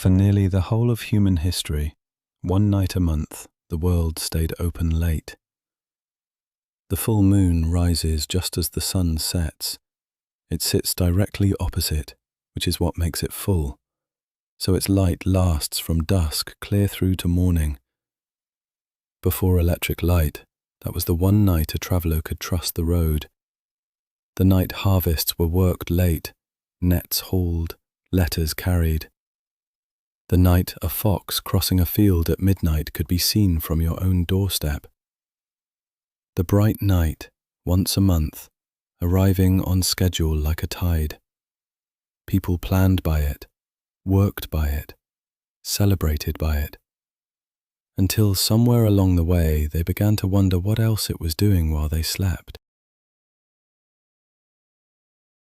For nearly the whole of human history, one night a month, the world stayed open late. The full moon rises just as the sun sets. It sits directly opposite, which is what makes it full, so its light lasts from dusk clear through to morning. Before electric light, that was the one night a traveller could trust the road. The night harvests were worked late, nets hauled, letters carried. The night a fox crossing a field at midnight could be seen from your own doorstep. The bright night, once a month, arriving on schedule like a tide. People planned by it, worked by it, celebrated by it, until somewhere along the way they began to wonder what else it was doing while they slept.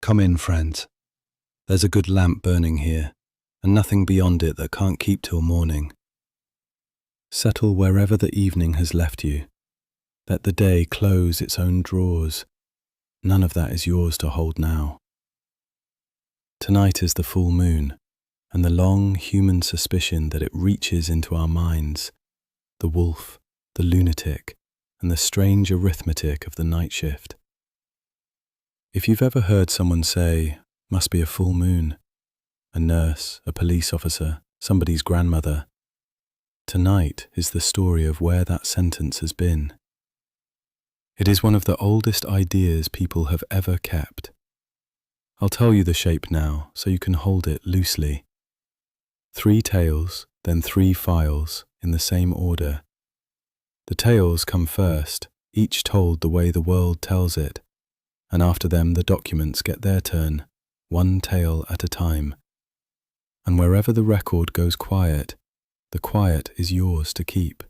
Come in, friends. There's a good lamp burning here, and nothing beyond it that can't keep till morning. Settle wherever the evening has left you. Let the day close its own drawers. None of that is yours to hold now. Tonight is the full moon, and the long human suspicion that it reaches into our minds, the wolf, the lunatic, and the strange arithmetic of the night shift. If you've ever heard someone say, "Must be a full moon," a nurse, a police officer, somebody's grandmother, tonight is the story of where that sentence has been. It is one of the oldest ideas people have ever kept. I'll tell you the shape now, so you can hold it loosely. 3 tails, then 3 files, in the same order. The tails come first, each told the way the world tells it, and after them the documents get their turn, one tail at a time. And wherever the record goes quiet, the quiet is yours to keep.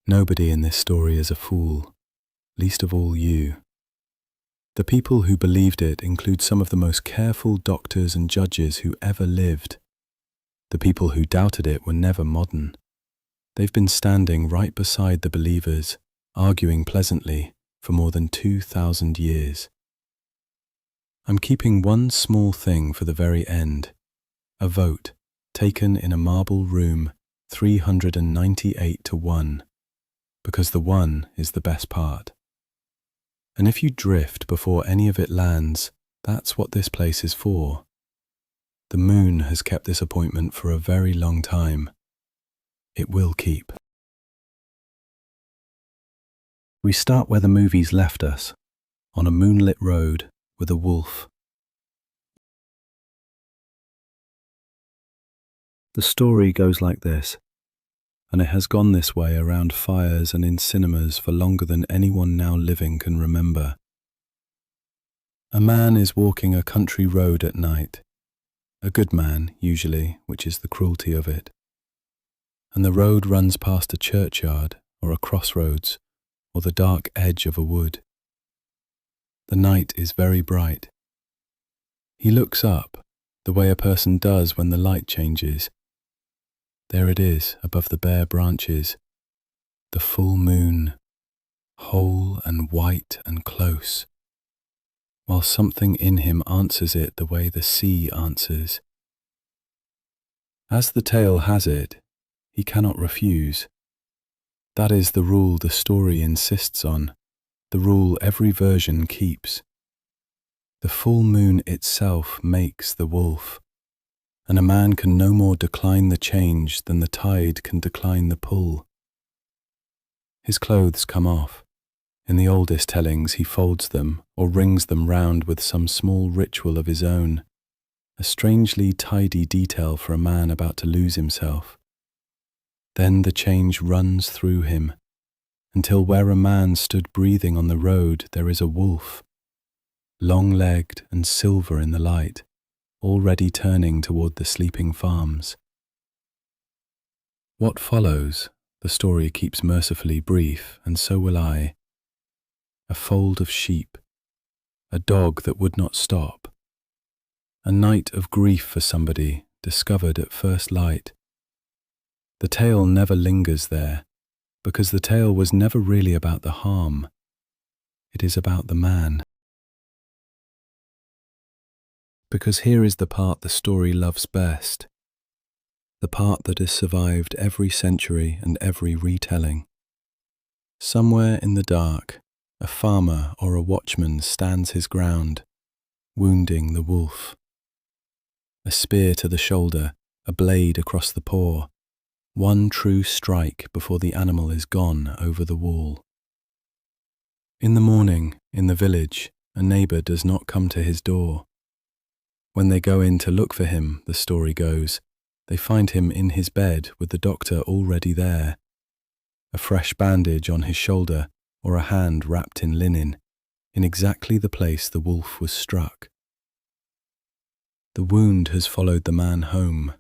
Nobody in this story is a fool, least of all you. The people who believed it include some of the most careful doctors and judges who ever lived. The people who doubted it were never modern. They've been standing right beside the believers, arguing pleasantly for more than 2,000 years. I'm keeping one small thing for the very end, a vote taken in a marble room 398 to 1, because the 1 is the best part. And if you drift before any of it lands, that's what this place is for. The moon has kept this appointment for a very long time. It will keep. We start where the movies left us, on a moonlit road with a wolf. The story goes like this, and it has gone this way around fires and in cinemas for longer than anyone now living can remember. A man is walking a country road at night. A good man, usually, which is the cruelty of it. And the road runs past a churchyard, or a crossroads, or the dark edge of a wood. The night is very bright. He looks up, the way a person does when the light changes. There it is, above the bare branches, the full moon, whole and white and close, while something in him answers it the way the sea answers. As the tale has it, he cannot refuse. That is the rule the story insists on, the rule every version keeps. The full moon itself makes the wolf, and a man can no more decline the change than the tide can decline the pull. His clothes come off. In the oldest tellings he folds them or rings them round with some small ritual of his own, a strangely tidy detail for a man about to lose himself. Then the change runs through him, until where a man stood breathing on the road there is a wolf, long-legged and silver in the light, already turning toward the sleeping farms. What follows, the story keeps mercifully brief, and so will I. A fold of sheep, a dog that would not stop, a night of grief for somebody discovered at first light. The tale never lingers there, because the tale was never really about the harm. It is about the man. Because here is the part the story loves best. the part that has survived every century and every retelling. Somewhere in the dark, a farmer or a watchman stands his ground, wounding the wolf. A spear to the shoulder, a blade across the paw, one true strike before the animal is gone over the wall. In the morning, in the village, a neighbour does not come to his door. When they go in to look for him, the story goes, they find him in his bed with the doctor already there, a fresh bandage on his shoulder or a hand wrapped in linen, in exactly the place the wolf was struck. The wound has followed the man home.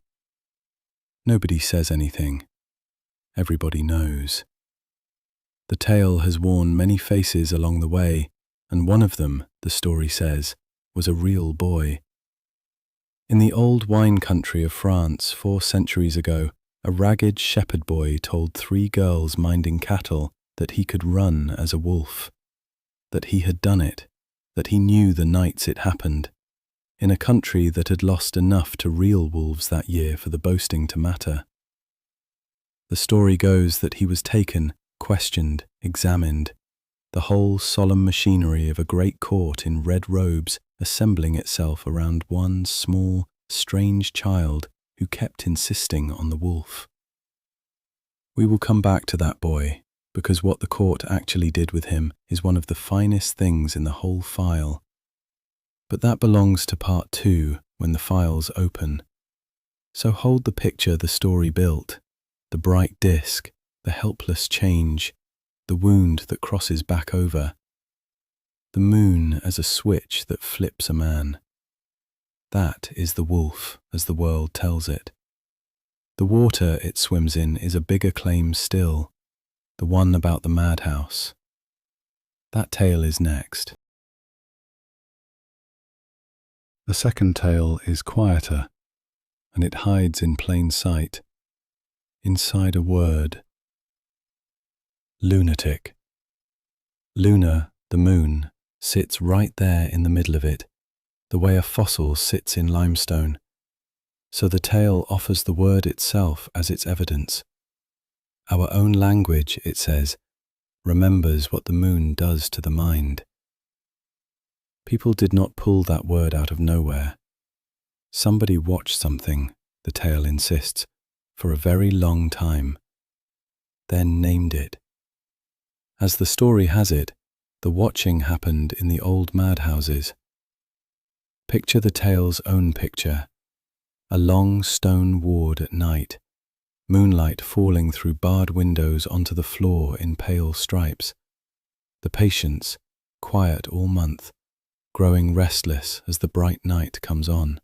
Nobody says anything. Everybody knows. The tale has worn many faces along the way, and one of them, the story says, was a real boy. In the old wine country of France 4 centuries ago, a ragged shepherd boy told 3 girls minding cattle that he could run as a wolf, that he had done it, that he knew the nights it happened, in a country that had lost enough to real wolves that year for the boasting to matter. The story goes that he was taken, questioned, examined, the whole solemn machinery of a great court in red robes assembling itself around one small, strange child who kept insisting on the wolf. We will come back to that boy, because what the court actually did with him is one of the finest things in the whole file. But that belongs to part 2, when the files open. So hold the picture the story built, the bright disk, the helpless change, the wound that crosses back over, the moon as a switch that flips a man. That is the wolf, as the world tells it. The water it swims in is a bigger claim still, the one about the madhouse. That tale is next. The second tale is quieter, and it hides in plain sight, inside a word. Lunatic. Luna, the moon, sits right there in the middle of it, the way a fossil sits in limestone. So the tale offers the word itself as its evidence. Our own language, it says, remembers what the moon does to the mind. People did not pull that word out of nowhere. Somebody watched something, the tale insists, for a very long time, then named it. As the story has it, the watching happened in the old madhouses. Picture the tale's own picture, a long stone ward at night, moonlight falling through barred windows onto the floor in pale stripes. The patients, quiet all month, growing restless as the bright night comes on.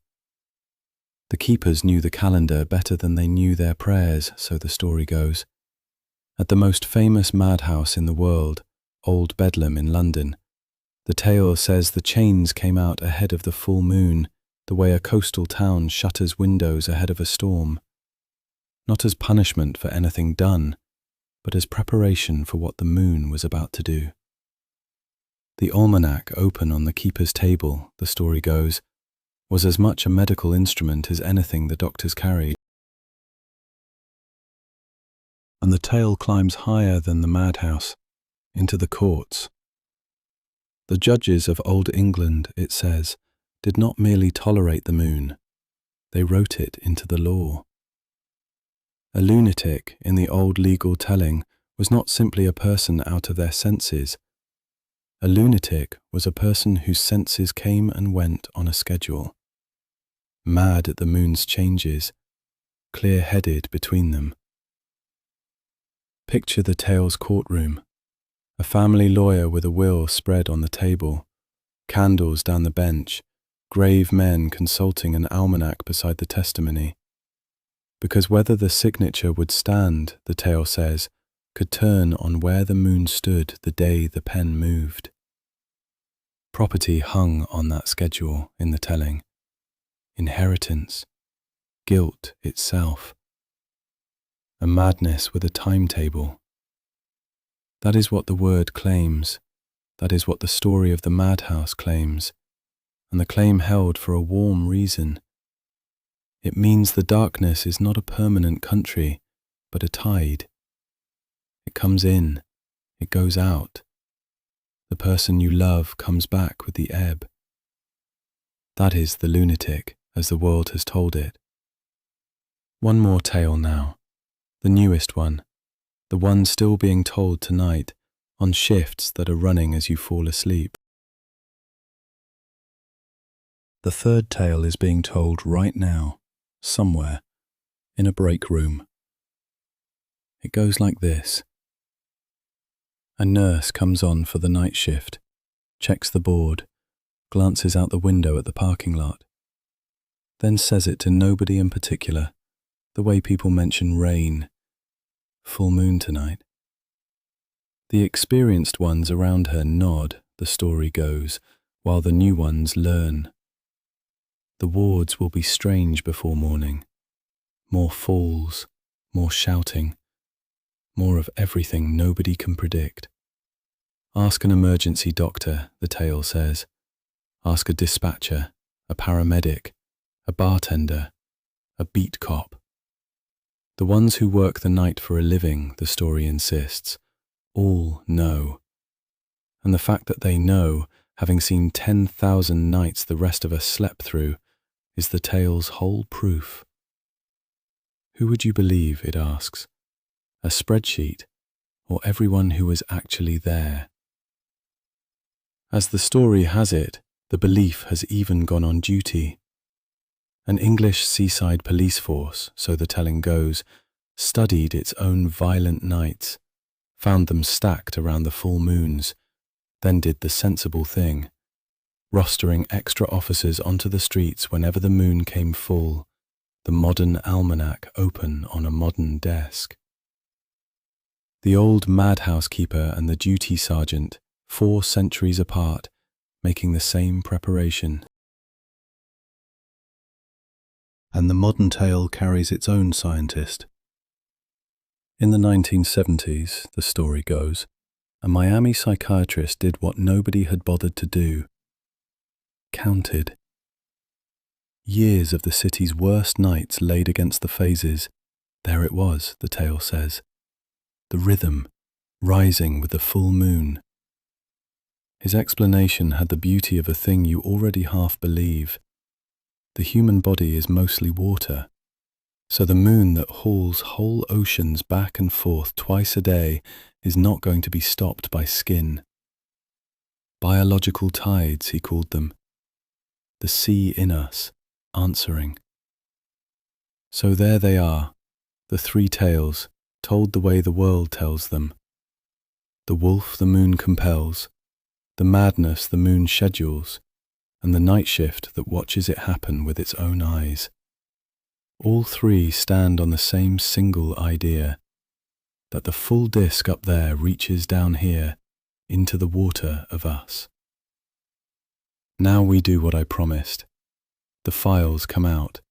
The keepers knew the calendar better than they knew their prayers, so the story goes. At the most famous madhouse in the world, Old Bedlam in London, the tale says the chains came out ahead of the full moon, the way a coastal town shutters windows ahead of a storm. Not as punishment for anything done, but as preparation for what the moon was about to do. The almanac open on the keeper's table, the story goes, was as much a medical instrument as anything the doctors carried. And the tale climbs higher than the madhouse, into the courts. The judges of Old England, it says, did not merely tolerate the moon, they wrote it into the law. A lunatic, in the old legal telling, was not simply a person out of their senses. A lunatic was a person whose senses came and went on a schedule, mad at the moon's changes, clear-headed between them. Picture the tale's courtroom, a family lawyer with a will spread on the table, candles down the bench, grave men consulting an almanac beside the testimony. Because whether the signature would stand, the tale says, could turn on where the moon stood the day the pen moved. Property hung on that schedule in the telling. Inheritance, guilt itself. A madness with a timetable. That is what the word claims. That is what the story of the madhouse claims. And the claim held for a warm reason. It means the darkness is not a permanent country, but a tide. It comes in, it goes out. The person you love comes back with the ebb. That is the lunatic, as the world has told it. One more tale now, the newest one, the one still being told tonight, on shifts that are running as you fall asleep. The third tale is being told right now, somewhere, in a break room. It goes like this. A nurse comes on for the night shift, checks the board, glances out the window at the parking lot, then says it to nobody in particular, the way people mention rain, full moon tonight. The experienced ones around her nod, the story goes, while the new ones learn. The wards will be strange before morning. More falls, more shouting, more of everything nobody can predict. Ask an emergency doctor, the tale says. Ask a dispatcher, a paramedic, a bartender, a beat cop. The ones who work the night for a living, the story insists, all know. And the fact that they know, having seen 10,000 nights the rest of us slept through, is the tale's whole proof. Who would you believe, it asks? A spreadsheet, or everyone who was actually there? As the story has it, the belief has even gone on duty. An English seaside police force, so the telling goes, studied its own violent nights, found them stacked around the full moons, then did the sensible thing, rostering extra officers onto the streets whenever the moon came full, the modern almanac open on a modern desk. The old madhouse keeper and the duty sergeant, 4 centuries apart, making the same preparation. And the modern tale carries its own scientist. In the 1970s, the story goes, a Miami psychiatrist did what nobody had bothered to do. Counted. Years of the city's worst nights laid against the phases. There it was, the tale says. The rhythm, rising with the full moon. His explanation had the beauty of a thing you already half believe. The human body is mostly water, so the moon that hauls whole oceans back and forth twice a day is not going to be stopped by skin. Biological tides, he called them. The sea in us, answering. So there they are, the 3 tales, told the way the world tells them. The wolf the moon compels, the madness the moon schedules, and the night shift that watches it happen with its own eyes. All 3 stand on the same single idea, that the full disk up there reaches down here into the water of us. Now we do what I promised. The files come out,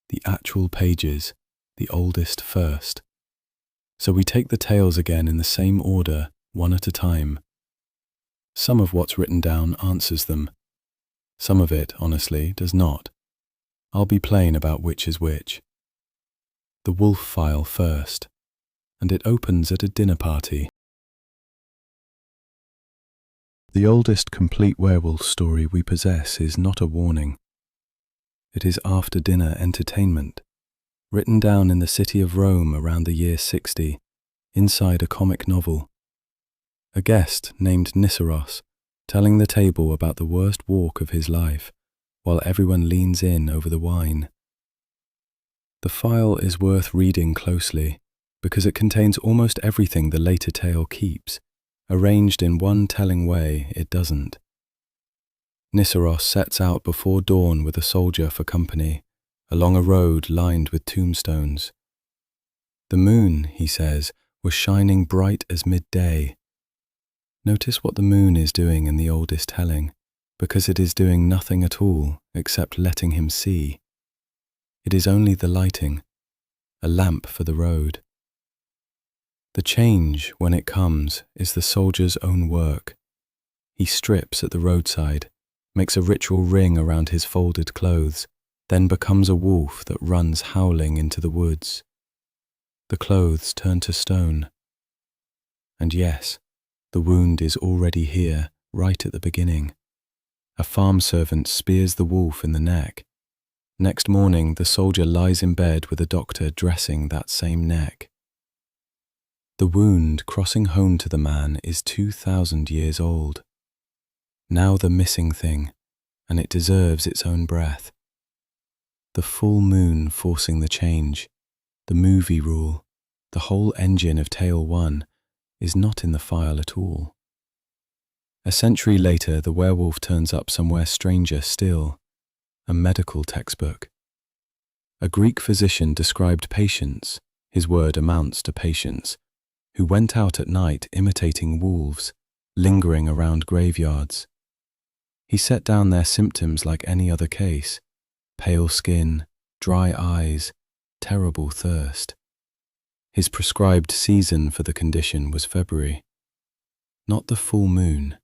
the actual pages, the oldest first. So we take the tales again in the same order, one at a time. Some of what's written down answers them. Some of it, honestly, does not. I'll be plain about which is which. The wolf file first, and it opens at a dinner party. The oldest complete werewolf story we possess is not a warning. It is after-dinner entertainment, written down in the city of Rome around the year 60, inside a comic novel. A guest named Niceros, telling the table about the worst walk of his life, while everyone leans in over the wine. The file is worth reading closely, because it contains almost everything the later tale keeps, arranged in one telling way it doesn't. Niceros sets out before dawn with a soldier for company, along a road lined with tombstones. The moon, he says, was shining bright as midday. Notice what the moon is doing in the oldest telling, because it is doing nothing at all except letting him see. It is only the lighting, a lamp for the road. The change, when it comes, is the soldier's own work. He strips at the roadside, makes a ritual ring around his folded clothes, then becomes a wolf that runs howling into the woods. The clothes turn to stone. And yes, the wound is already here, right at the beginning. A farm servant spears the wolf in the neck. Next morning, the soldier lies in bed with a doctor dressing that same neck. The wound crossing home to the man is 2,000 years old. Now the missing thing, and it deserves its own breath. The full moon forcing the change, the movie rule, the whole engine of Tale 1 is not in the file at all. A century later, the werewolf turns up somewhere stranger still, a medical textbook. A Greek physician described patients, his word amounts to patience, who went out at night imitating wolves, lingering around graveyards. He set down their symptoms like any other case: pale skin, dry eyes, terrible thirst. His prescribed season for the condition was February. Not the full moon,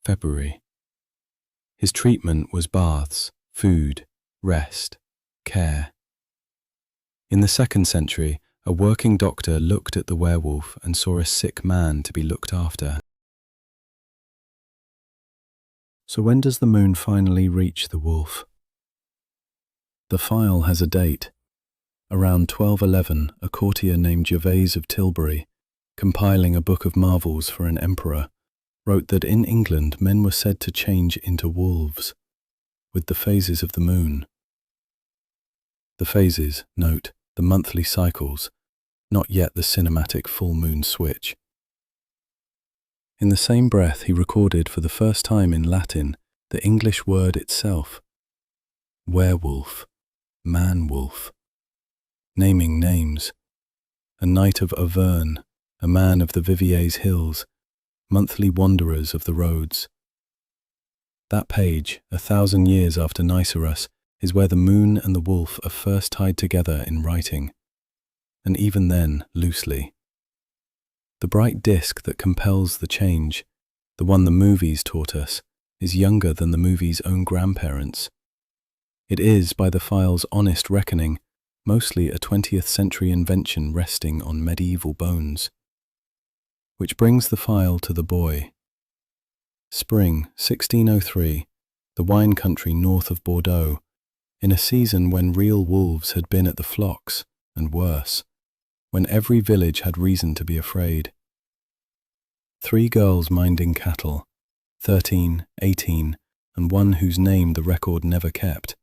February. His treatment was baths, food, rest, care. In the 2nd century, a working doctor looked at the werewolf and saw a sick man to be looked after. So when does the moon finally reach the wolf? The file has a date. Around 1211, a courtier named Gervase of Tilbury, compiling a book of marvels for an emperor, wrote that in England men were said to change into wolves, with the phases of the moon. The phases, note, the monthly cycles, not yet the cinematic full moon switch. In the same breath, he recorded for the first time in Latin the English word itself: werewolf, man-wolf. Naming names: a knight of Auvergne, a man of the Vivier's hills, monthly wanderers of the roads. That page, 1,000 years after Niceros, is where the moon and the wolf are first tied together in writing, and even then loosely. The bright disk that compels the change, the one the movies taught us, is younger than the movie's own grandparents. It is, by the file's honest reckoning, mostly a 20th century invention resting on medieval bones. Which brings the file to the boy. Spring 1603, the wine country north of Bordeaux, in a season when real wolves had been at the flocks, and worse, when every village had reason to be afraid. 3 girls minding cattle, 13, 18, and one whose name the record never kept,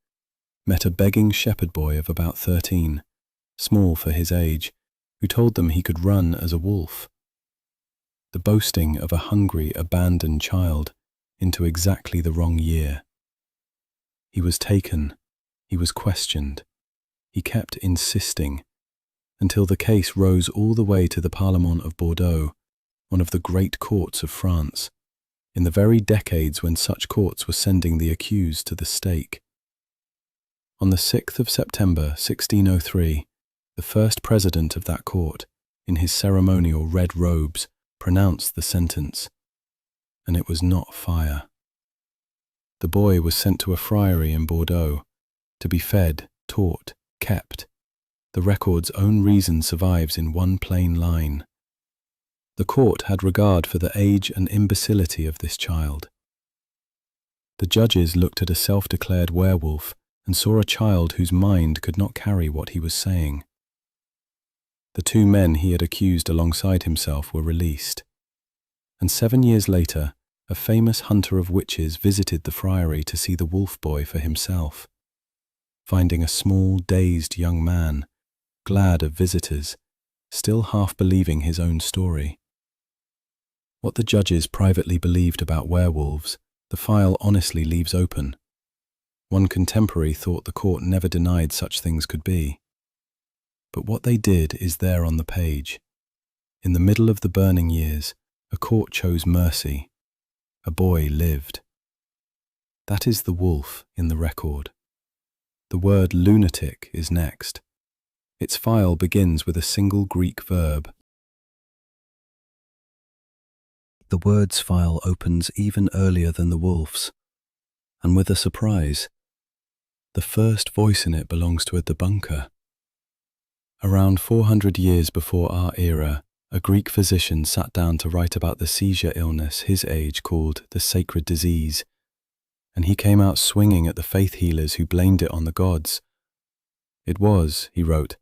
met a begging shepherd boy of about 13, small for his age, who told them he could run as a wolf. The boasting of a hungry, abandoned child into exactly the wrong year. He was taken, he was questioned, he kept insisting, until the case rose all the way to the Parlement of Bordeaux, one of the great courts of France, in the very decades when such courts were sending the accused to the stake. On the 6th of September 1603, the first president of that court, in his ceremonial red robes, pronounced the sentence, and it was not fire. The boy was sent to a friary in Bordeaux, to be fed, taught, kept. The record's own reason survives in one plain line. The court had regard for the age and imbecility of this child. The judges looked at a self-declared werewolf and saw a child whose mind could not carry what he was saying. The 2 men he had accused alongside himself were released. And 7 years later, a famous hunter of witches visited the friary to see the wolf boy for himself, finding a small, dazed young man, glad of visitors, still half believing his own story. What the judges privately believed about werewolves, the file honestly leaves open. One contemporary thought the court never denied such things could be. But what they did is there on the page. In the middle of the burning years, a court chose mercy. A boy lived. That is the wolf in the record. The word lunatic is next. Its file begins with a single Greek verb. The word's file opens even earlier than the wolf's, and with a surprise. The first voice in it belongs to a debunker. Around 400 years before our era, a Greek physician sat down to write about the seizure illness his age called the sacred disease, and he came out swinging at the faith healers who blamed it on the gods. It was, he wrote,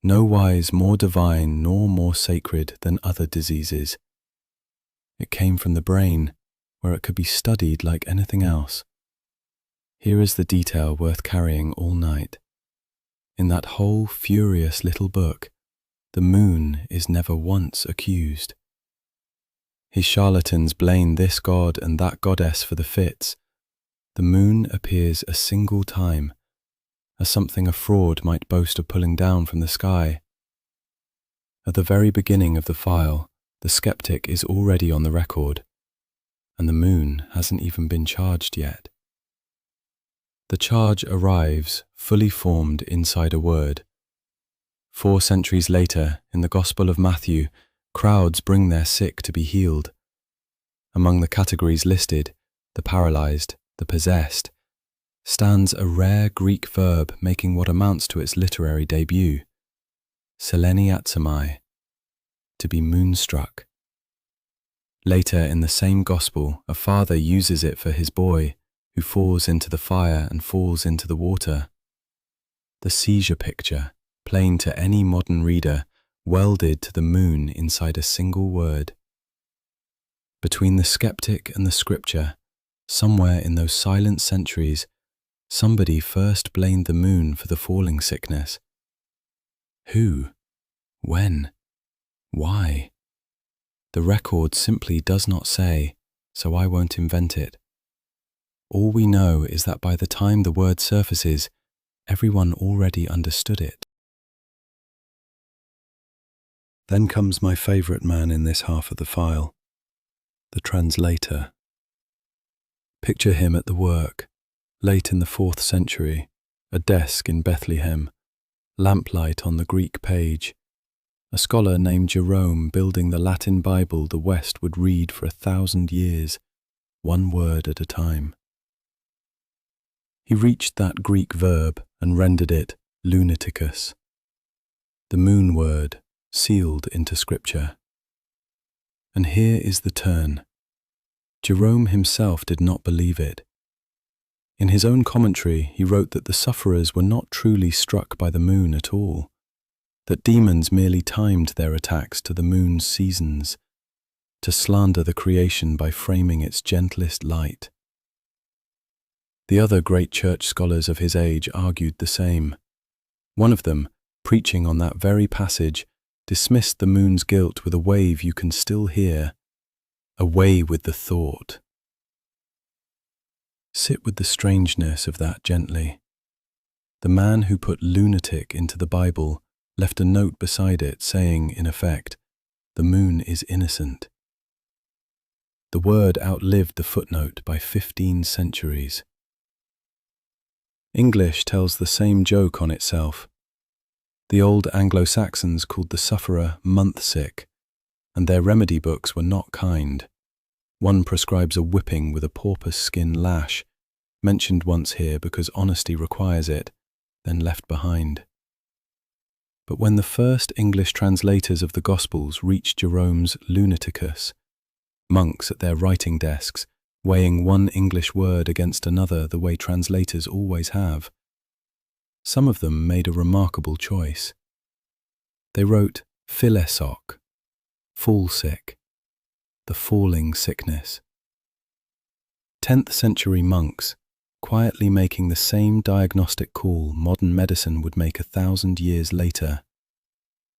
no wise more divine nor more sacred than other diseases. It came from the brain, where it could be studied like anything else. Here is the detail worth carrying all night. In that whole furious little book, the moon is never once accused. His charlatans blame this god and that goddess for the fits. The moon appears a single time, as something a fraud might boast of pulling down from the sky. At the very beginning of the file, the skeptic is already on the record, and the moon hasn't even been charged yet. The charge arrives fully formed inside a word. 4 centuries later, in the Gospel of Matthew, crowds bring their sick to be healed. Among the categories listed, the paralyzed, the possessed, stands a rare Greek verb making what amounts to its literary debut, seleniatsomai, to be moonstruck. Later in the same gospel, a father uses it for his boy, who falls into the fire and falls into the water. The seizure picture, plain to any modern reader, welded to the moon inside a single word. Between the skeptic and the scripture, somewhere in those silent centuries, somebody first blamed the moon for the falling sickness. Who? When? Why? The record simply does not say, so I won't invent it. All we know is that by the time the word surfaces, everyone already understood it. Then comes my favourite man in this half of the file, the translator. Picture him at the work, late in the 4th century, a desk in Bethlehem, lamplight on the Greek page, a scholar named Jerome building the Latin Bible the West would read for 1,000 years, one word at a time. He reached that Greek verb and rendered it lunaticus, the moon word sealed into scripture. And here is the turn. Jerome himself did not believe it. In his own commentary, he wrote that the sufferers were not truly struck by the moon at all, that demons merely timed their attacks to the moon's seasons, to slander the creation by framing its gentlest light. The other great church scholars of his age argued the same. One of them, preaching on that very passage, dismissed the moon's guilt with a wave you can still hear, away with the thought. Sit with the strangeness of that gently. The man who put lunatic into the Bible left a note beside it saying, in effect, the moon is innocent. The word outlived the footnote by 15 centuries. English tells the same joke on itself. The old Anglo-Saxons called the sufferer month-sick, and their remedy books were not kind. One prescribes a whipping with a porpoise skin lash, mentioned once here because honesty requires it, then left behind. But when the first English translators of the Gospels reached Jerome's lunaticus, monks at their writing desks, weighing one English word against another the way translators always have, some of them made a remarkable choice. They wrote philesok, fall sick, the falling sickness. 10th century monks, quietly making the same diagnostic call modern medicine would make 1,000 years later,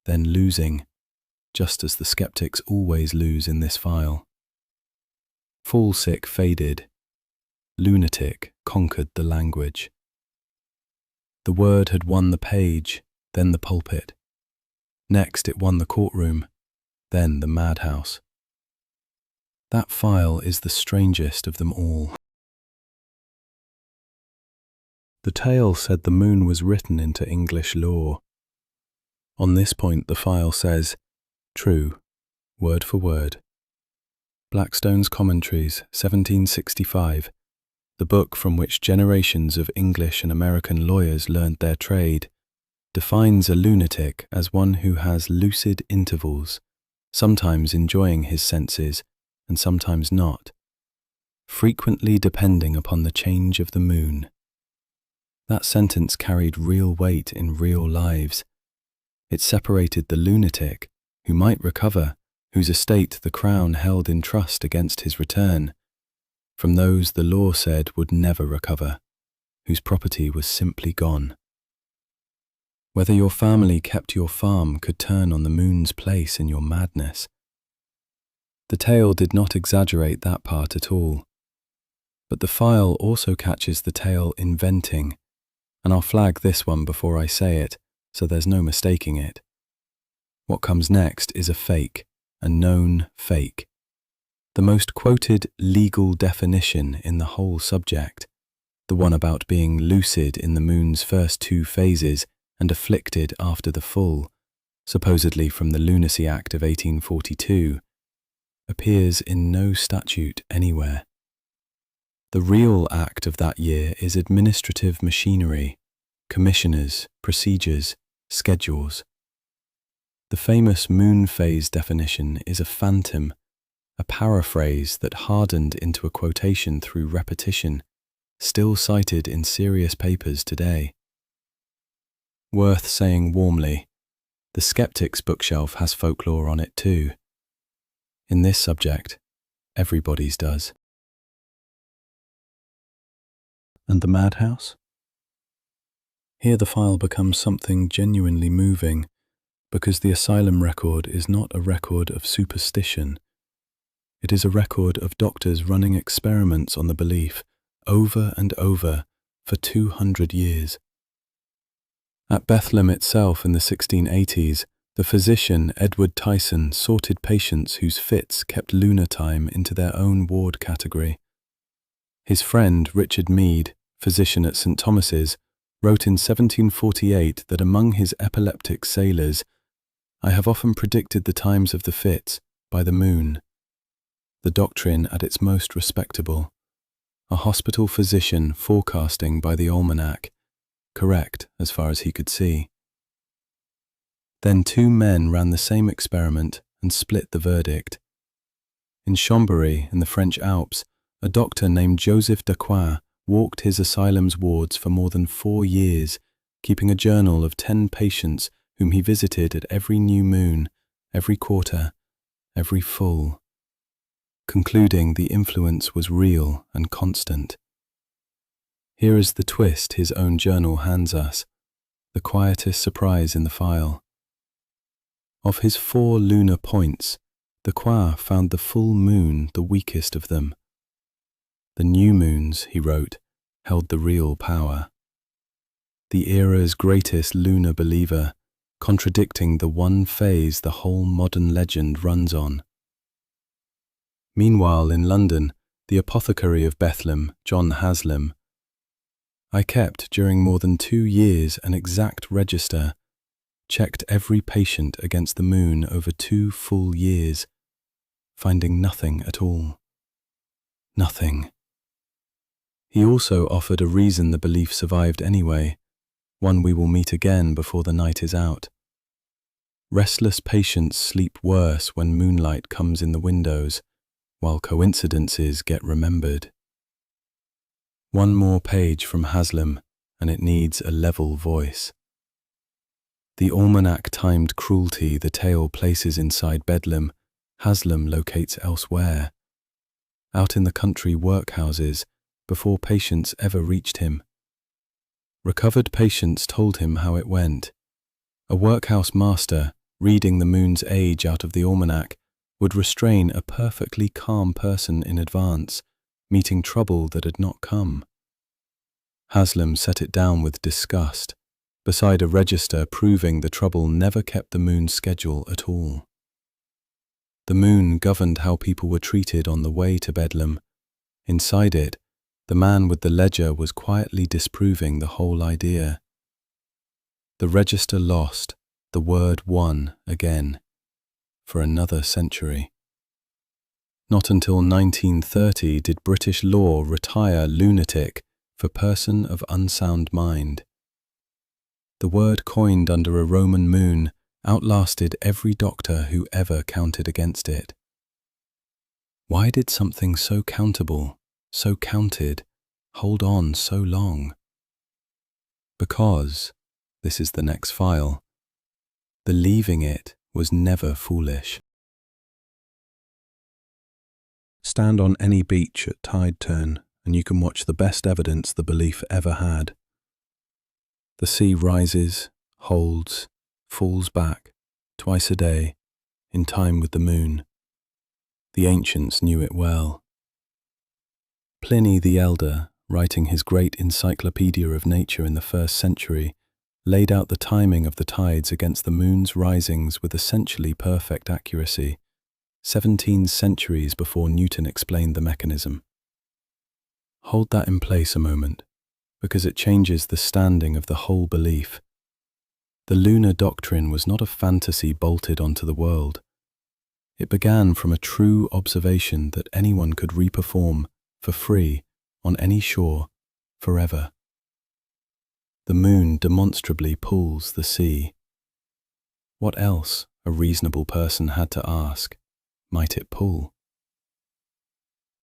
then losing, just as the skeptics always lose in this file. Fall sick faded, lunatic conquered the language. The word had won the page, then the pulpit. Next it won the courtroom, then the madhouse. That file is the strangest of them all. The tale said the moon was written into English law. On this point the file says, true, word for word. Blackstone's Commentaries, 1765, the book from which generations of English and American lawyers learned their trade, defines a lunatic as one who has lucid intervals, sometimes enjoying his senses and sometimes not, frequently depending upon the change of the moon. That sentence carried real weight in real lives. It separated the lunatic, who might recover, whose estate the Crown held in trust against his return, from those the law said would never recover, whose property was simply gone. Whether your family kept your farm could turn on the moon's place in your madness. The tale did not exaggerate that part at all. But the file also catches the tale inventing, and I'll flag this one before I say it, so there's no mistaking it. What comes next is a fake, a known fake. The most quoted legal definition in the whole subject, the one about being lucid in the moon's first 2 phases and afflicted after the full, supposedly from the Lunacy Act of 1842, appears in no statute anywhere. The real act of that year is administrative machinery, commissioners, procedures, schedules. The famous moon phase definition is a phantom, a paraphrase that hardened into a quotation through repetition, still cited in serious papers today. Worth saying warmly, the skeptic's bookshelf has folklore on it too. In this subject, everybody's does. And the madhouse? Here the file becomes something genuinely moving, because the asylum record is not a record of superstition. It is a record of doctors running experiments on the belief, over and over, for 200 years. At Bethlehem itself in the 1680s, the physician Edward Tyson sorted patients whose fits kept lunar time into their own ward category. His friend Richard Mead, physician at St. Thomas's, wrote in 1748 that among his epileptic sailors, "I have often predicted the times of the fits by the moon." The doctrine at its most respectable. A hospital physician forecasting by the almanac, correct as far as he could see. Then 2 men ran the same experiment and split the verdict. In Chambéry, in the French Alps, a doctor named Joseph Daquin walked his asylum's wards for more than 4 years, keeping a journal of 10 patients whom he visited at every new moon, every quarter, every full, concluding the influence was real and constant. Here is the twist his own journal hands us, the quietest surprise in the file. Of his 4 lunar points, Daquin found the full moon the weakest of them. The new moons, he wrote, held the real power. The era's greatest lunar believer, contradicting the one phase the whole modern legend runs on. Meanwhile, in London, the apothecary of Bethlehem, John Haslam, I kept during more than 2 years an exact register, checked every patient against the moon over 2 full years, finding nothing at all. Nothing. He also offered a reason the belief survived anyway, one we will meet again before the night is out. Restless patients sleep worse when moonlight comes in the windows, while coincidences get remembered. One more page from Haslam, and it needs a level voice. The almanac-timed cruelty the tale places inside Bedlam, Haslam locates elsewhere, out in the country workhouses, before patients ever reached him. Recovered patients told him how it went. A workhouse master, reading the moon's age out of the almanac, would restrain a perfectly calm person in advance, meeting trouble that had not come. Haslam set it down with disgust, beside a register proving the trouble never kept the moon's schedule at all. The moon governed how people were treated on the way to Bedlam. Inside it, the man with the ledger was quietly disproving the whole idea. The register lost, the word won again, for another century. Not until 1930 did British law retire lunatic for person of unsound mind. The word coined under a Roman moon outlasted every doctor who ever counted against it. Why did something so countable, so counted, hold on so long? Because, this is the next file, believing it was never foolish. Stand on any beach at tide turn and you can watch the best evidence the belief ever had. The sea rises, holds, falls back, twice a day, in time with the moon. The ancients knew it well. Pliny the Elder, writing his great encyclopedia of nature in the 1st century, laid out the timing of the tides against the moon's risings with essentially perfect accuracy, 17 centuries before Newton explained the mechanism. Hold that in place a moment, because it changes the standing of the whole belief. The lunar doctrine was not a fantasy bolted onto the world. It began from a true observation that anyone could reperform for free on any shore forever. The moon demonstrably pulls the sea. What else, a reasonable person had to ask, might it pull?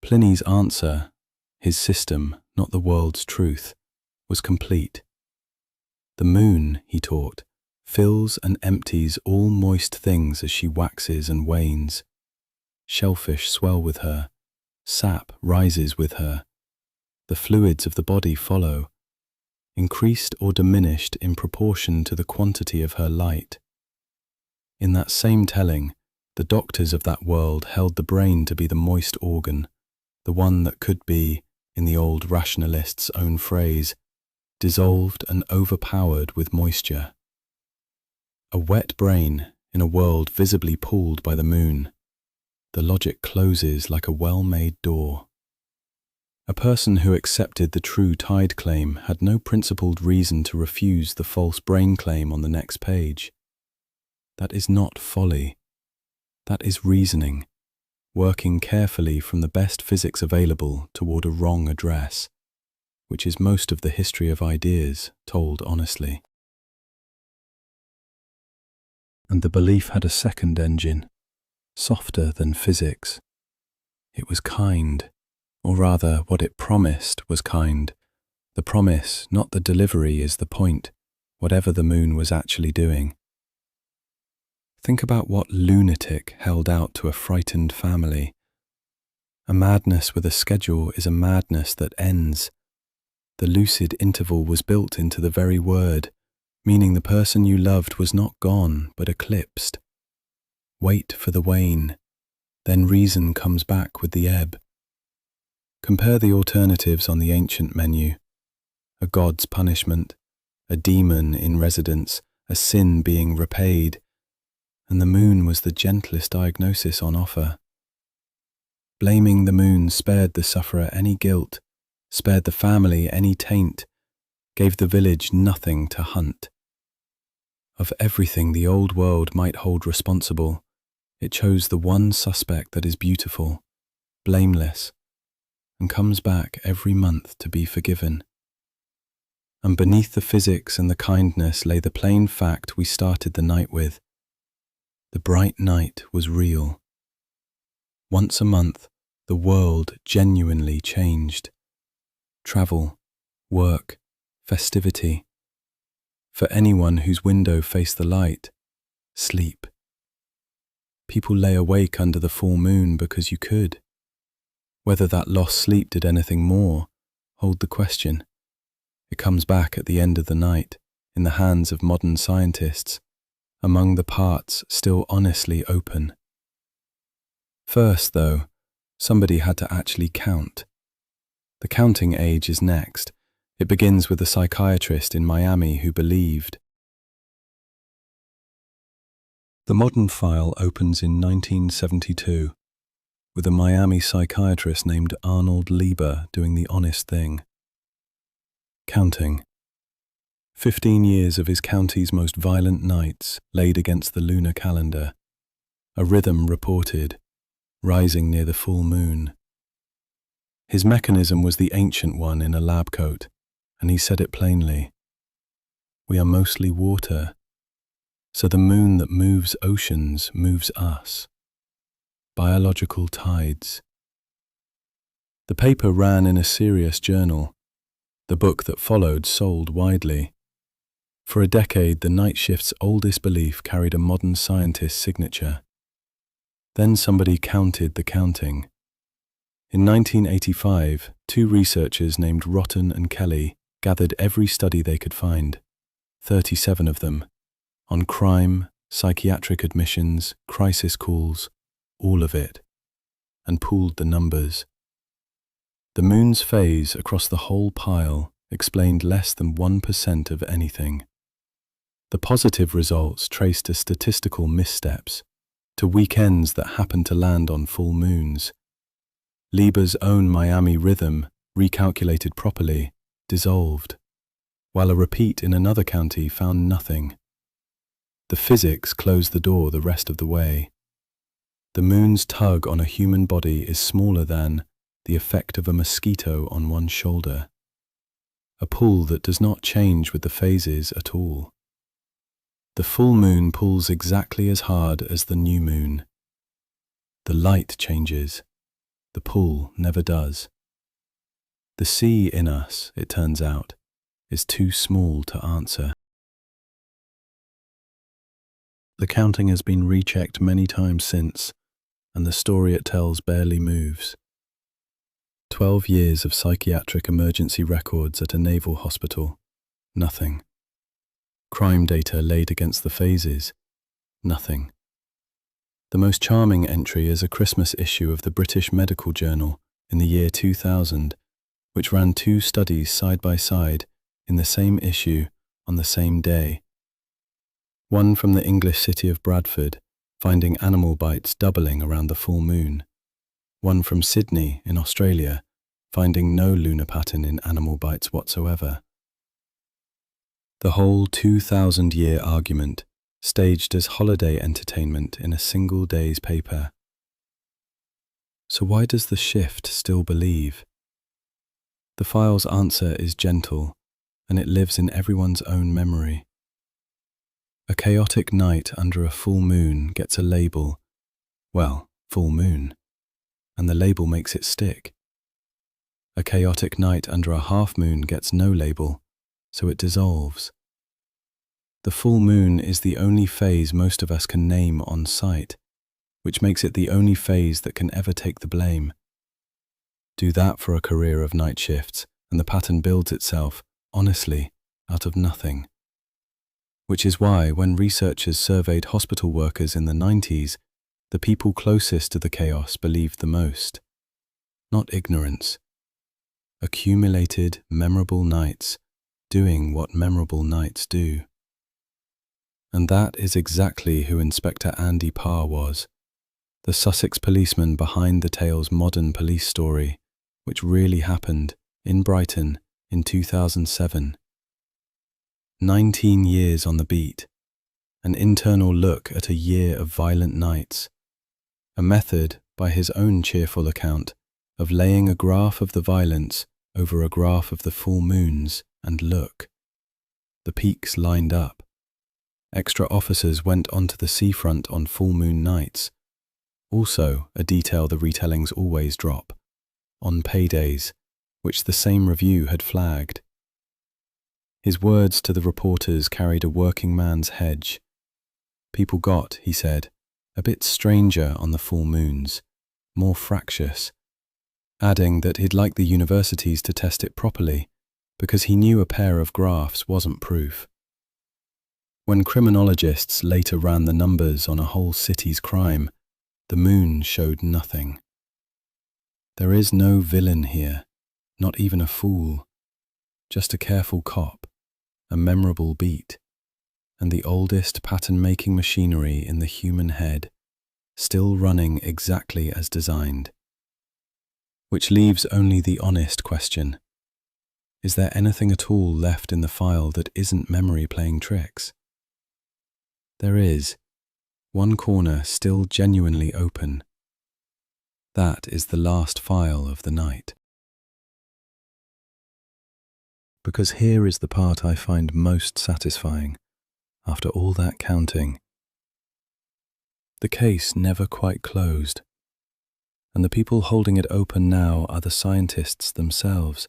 Pliny's answer, his system, not the world's truth, was complete. The moon, he taught, fills and empties all moist things as she waxes and wanes. Shellfish swell with her, sap rises with her, the fluids of the body follow, increased or diminished in proportion to the quantity of her light. In that same telling, the doctors of that world held the brain to be the moist organ, the one that could be, in the old rationalist's own phrase, dissolved and overpowered with moisture. A wet brain in a world visibly pulled by the moon. The logic closes like a well-made door. A person who accepted the true tide claim had no principled reason to refuse the false brain claim on the next page. That is not folly. That is reasoning, working carefully from the best physics available toward a wrong address, which is most of the history of ideas told honestly. And the belief had a second engine, softer than physics. It was kind, or rather what it promised was kind. The promise, not the delivery, is the point, whatever the moon was actually doing. Think about what lunatic held out to a frightened family. A madness with a schedule is a madness that ends. The lucid interval was built into the very word, meaning the person you loved was not gone but eclipsed. Wait for the wane, then reason comes back with the ebb. Compare the alternatives on the ancient menu. A god's punishment, a demon in residence, a sin being repaid, and the moon was the gentlest diagnosis on offer. Blaming the moon spared the sufferer any guilt, spared the family any taint, gave the village nothing to hunt. Of everything the old world might hold responsible, it chose the one suspect that is beautiful, blameless, and comes back every month to be forgiven. And beneath the physics and the kindness lay the plain fact we started the night with. The bright night was real. Once a month, the world genuinely changed. Travel, work, festivity. For anyone whose window faced the light, sleep. People lay awake under the full moon because you could. Whether that lost sleep did anything more, hold the question. It comes back at the end of the night, in the hands of modern scientists, among the parts still honestly open. First, though, somebody had to actually count. The counting age is next. It begins with a psychiatrist in Miami who believed. The modern file opens in 1972, with a Miami psychiatrist named Arnold Lieber doing the honest thing. Counting. 15 years of his county's most violent nights laid against the lunar calendar. A rhythm reported. rising near the full moon. His mechanism was the ancient one in a lab coat, and he said it plainly. We are mostly water, so the moon that moves oceans moves us. Biological tides. The paper ran in a serious journal. The book that followed sold widely. For a decade, the night shift's oldest belief carried a modern scientist's signature. Then somebody counted the counting. In 1985, two researchers named Rotten and Kelly gathered every study they could find, 37 of them, on crime, psychiatric admissions, crisis calls, all of it, and pooled the numbers. The moon's phase across the whole pile explained less than 1% of anything. The positive results traced to statistical missteps, to weekends that happened to land on full moons. Lieber's own Miami rhythm, recalculated properly, dissolved, while a repeat in another county found nothing. The physics closed the door the rest of the way. The moon's tug on a human body is smaller than the effect of a mosquito on one's shoulder, a pull that does not change with the phases at all. The full moon pulls exactly as hard as the new moon. The light changes. The pull never does. The sea in us, it turns out, is too small to answer. The counting has been rechecked many times since, and the story it tells barely moves. 12 years of psychiatric emergency records at a naval hospital, nothing. Crime data laid against the phases, nothing. The most charming entry is a Christmas issue of the British Medical Journal in the year 2000, which ran two studies side by side in the same issue on the same day. One from the English city of Bradford, finding animal bites doubling around the full moon. One from Sydney in Australia, finding no lunar pattern in animal bites whatsoever. The whole 2,000-year argument staged as holiday entertainment in a single day's paper. So why does the shift still believe? The file's answer is gentle, and it lives in everyone's own memory. A chaotic night under a full moon gets a label, well, full moon, and the label makes it stick. A chaotic night under a half moon gets no label, so it dissolves. The full moon is the only phase most of us can name on sight, which makes it the only phase that can ever take the blame. Do that for a career of night shifts, and the pattern builds itself, honestly, out of nothing. Which is why, when researchers surveyed hospital workers in the 90s, the people closest to the chaos believed the most. Not ignorance. Accumulated, memorable nights, doing what memorable nights do. And that is exactly who Inspector Andy Parr was, the Sussex policeman behind the tale's modern police story, which really happened in Brighton in 2007. 19 years on the beat, an internal look at a year of violent nights, a method, by his own cheerful account, of laying a graph of the violence over a graph of the full moons, and look. The peaks lined up. Extra officers went onto the seafront on full moon nights. Also, a detail the retellings always drop, on paydays, which the same review had flagged. His words to the reporters carried a working man's hedge. People got, he said, a bit stranger on the full moons, more fractious, adding that he'd like the universities to test it properly, because he knew a pair of graphs wasn't proof. When criminologists later ran the numbers on a whole city's crime, the moon showed nothing. There is no villain here, not even a fool, just a careful cop, a memorable beat, and the oldest pattern-making machinery in the human head, still running exactly as designed. Which leaves only the honest question. Is there anything at all left in the file that isn't memory playing tricks? There is, one corner still genuinely open. That is the last file of the night. Because here is the part I find most satisfying after all that counting. The case never quite closed, and the people holding it open now are the scientists themselves.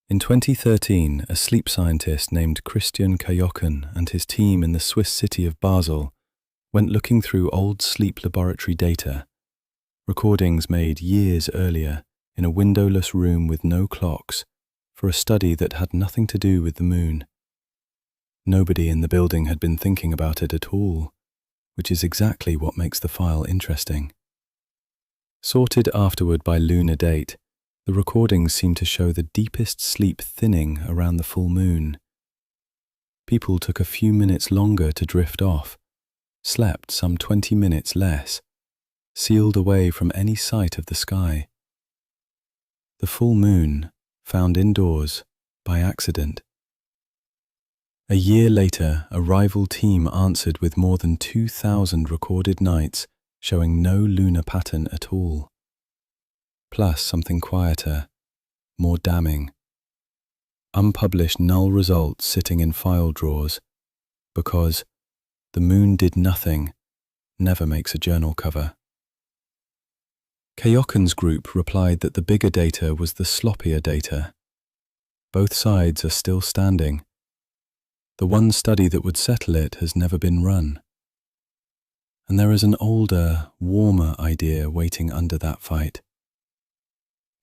In 2013, a sleep scientist named Christian Kajochen and his team in the Swiss city of Basel went looking through old sleep laboratory data, recordings made years earlier in a windowless room with no clocks, for a study that had nothing to do with the moon. Nobody in the building had been thinking about it at all, which is exactly what makes the file interesting. Sorted afterward by lunar date, the recordings seem to show the deepest sleep thinning around the full moon. People took a few minutes longer to drift off, slept some 20 minutes less, sealed away from any sight of the sky. The full moon, found indoors by accident. A year later, a rival team answered with more than 2,000 recorded nights showing no lunar pattern at all. Plus something quieter, more damning. Unpublished null results sitting in file drawers because the moon did nothing never makes a journal cover. Kajochen's group replied that the bigger data was the sloppier data. Both sides are still standing. The one study that would settle it has never been run. And there is an older, warmer idea waiting under that fight.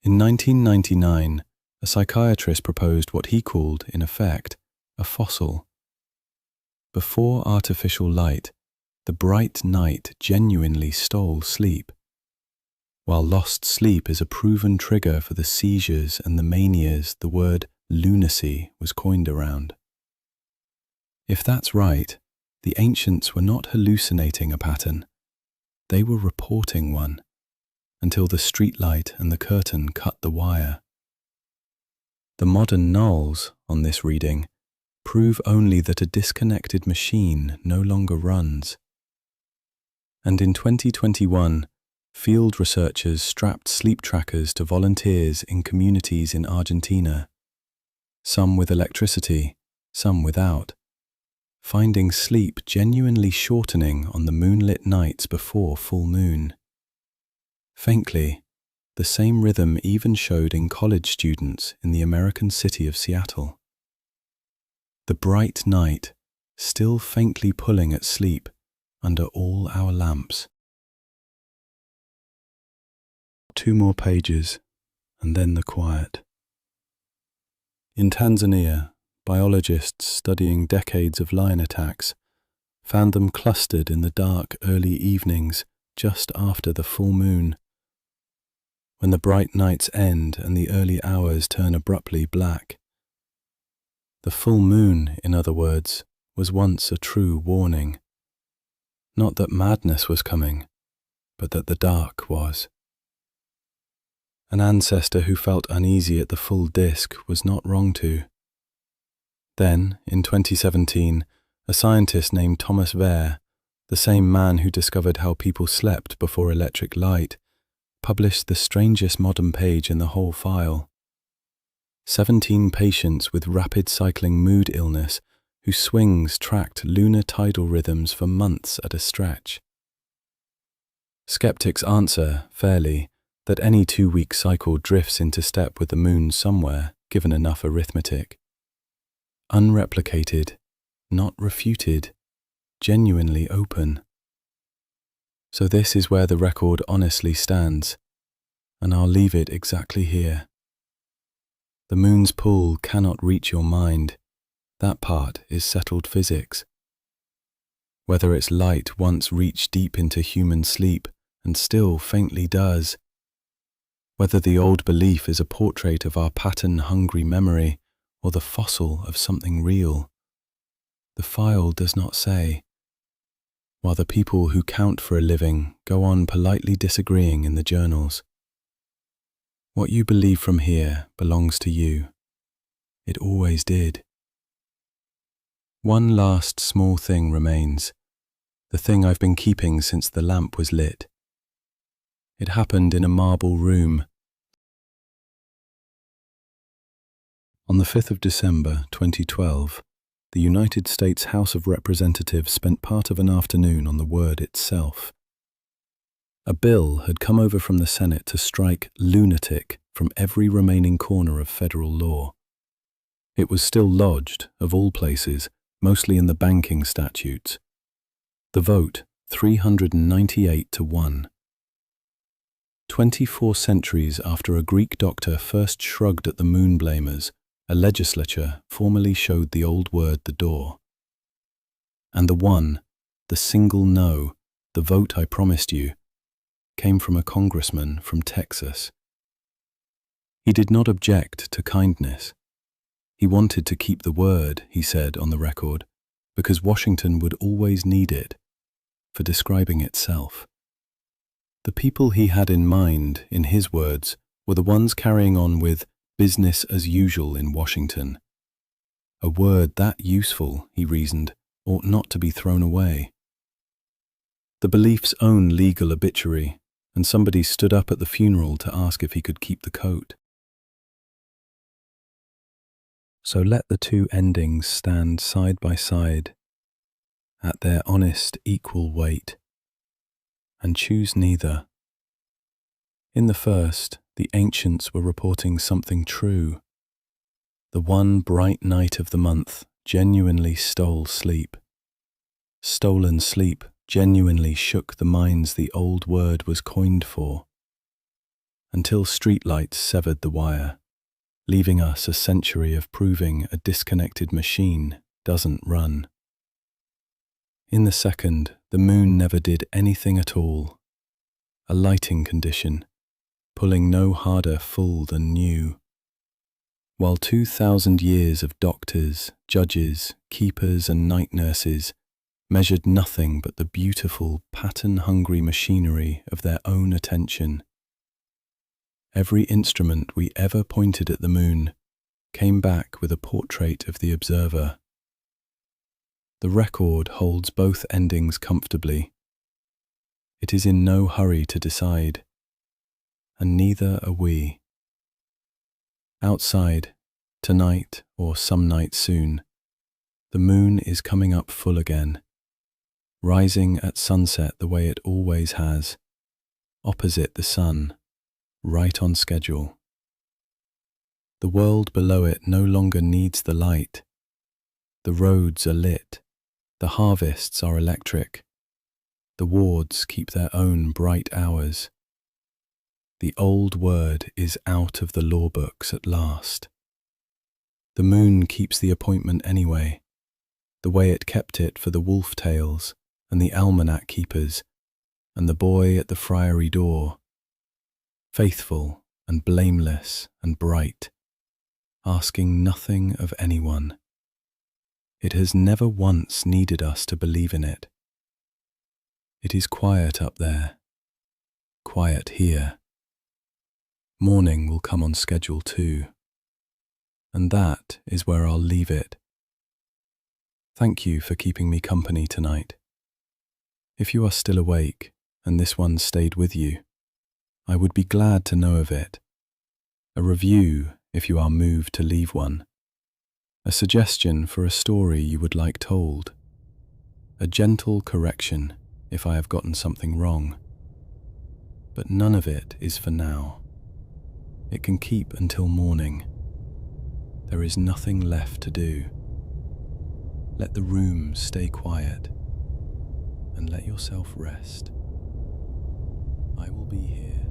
In 1999, a psychiatrist proposed what he called, in effect, a fossil. Before artificial light, the bright night genuinely stole sleep, while lost sleep is a proven trigger for the seizures and the manias the word lunacy was coined around. If that's right, the ancients were not hallucinating a pattern, they were reporting one, until the streetlight and the curtain cut the wire. The modern nulls, on this reading, prove only that a disconnected machine no longer runs. And in 2021, field researchers strapped sleep trackers to volunteers in communities in Argentina, some with electricity, some without, finding sleep genuinely shortening on the moonlit nights before full moon. Faintly, the same rhythm even showed in college students in the American city of Seattle. The bright night still faintly pulling at sleep under all our lamps. 2 more pages, and then the quiet. In Tanzania, biologists studying decades of lion attacks found them clustered in the dark early evenings just after the full moon. When the bright nights end and the early hours turn abruptly black. The full moon, in other words, was once a true warning. Not that madness was coming, but that the dark was. An ancestor who felt uneasy at the full disk was not wrong to. Then, in 2017, a scientist named Thomas Wehr, the same man who discovered how people slept before electric light, published the strangest modern page in the whole file. 17 patients with rapid cycling mood illness whose swings tracked lunar tidal rhythms for months at a stretch. Skeptics answer, fairly, that any 2-week cycle drifts into step with the moon somewhere, given enough arithmetic. Unreplicated, not refuted, genuinely open. So this is where the record honestly stands, and I'll leave it exactly here. The moon's pull cannot reach your mind. That part is settled physics. Whether its light once reached deep into human sleep and still faintly does, whether the old belief is a portrait of our pattern-hungry memory or the fossil of something real, the file does not say, while the people who count for a living go on politely disagreeing in the journals. What you believe from here belongs to you. It always did. One last small thing remains, the thing I've been keeping since the lamp was lit. It happened in a marble room. On the 5th of December 2012, the United States House of Representatives spent part of an afternoon on the word itself. A bill had come over from the Senate to strike lunatic from every remaining corner of federal law. It was still lodged, of all places, mostly in the banking statutes. The vote, 398 to 1. 24 centuries after a Greek doctor first shrugged at the moon blamers, a legislature formally showed the old word the door. And the one, the single no, the vote I promised you, came from a congressman from Texas. He did not object to kindness. He wanted to keep the word, he said on the record, because Washington would always need it for describing itself. The people he had in mind, in his words, were the ones carrying on with business as usual in Washington. A word that useful, he reasoned, ought not to be thrown away. The belief's own legal obituary, and somebody stood up at the funeral to ask if he could keep the coat. So let the two endings stand side by side, at their honest equal weight, and choose neither. In the first, the ancients were reporting something true. The one bright night of the month genuinely stole sleep. Stolen sleep genuinely shook the minds the old word was coined for, until streetlights severed the wire, leaving us a century of proving a disconnected machine doesn't run. In the second, the moon never did anything at all. A lighting condition, pulling no harder full than new. While 2,000 years of doctors, judges, keepers and night nurses measured nothing but the beautiful, pattern-hungry machinery of their own attention. Every instrument we ever pointed at the moon came back with a portrait of the observer. The record holds both endings comfortably. It is in no hurry to decide, and neither are we. Outside, tonight or some night soon, the moon is coming up full again, rising at sunset the way it always has, opposite the sun, right on schedule. The world below it no longer needs the light. The roads are lit. The harvests are electric. The wards keep their own bright hours. The old word is out of the law books at last. The moon keeps the appointment anyway, the way it kept it for the wolf tales and the almanac keepers and the boy at the friary door, faithful and blameless and bright, asking nothing of anyone. It has never once needed us to believe in it. It is quiet up there, quiet here. Morning will come on schedule too, and that is where I'll leave it. Thank you for keeping me company tonight. If you are still awake and this one stayed with you, I would be glad to know of it. A review if you are moved to leave one. A suggestion for a story you would like told. A gentle correction if I have gotten something wrong. But none of it is for now. It can keep until morning. There is nothing left to do. Let the room stay quiet and let yourself rest. I will be here.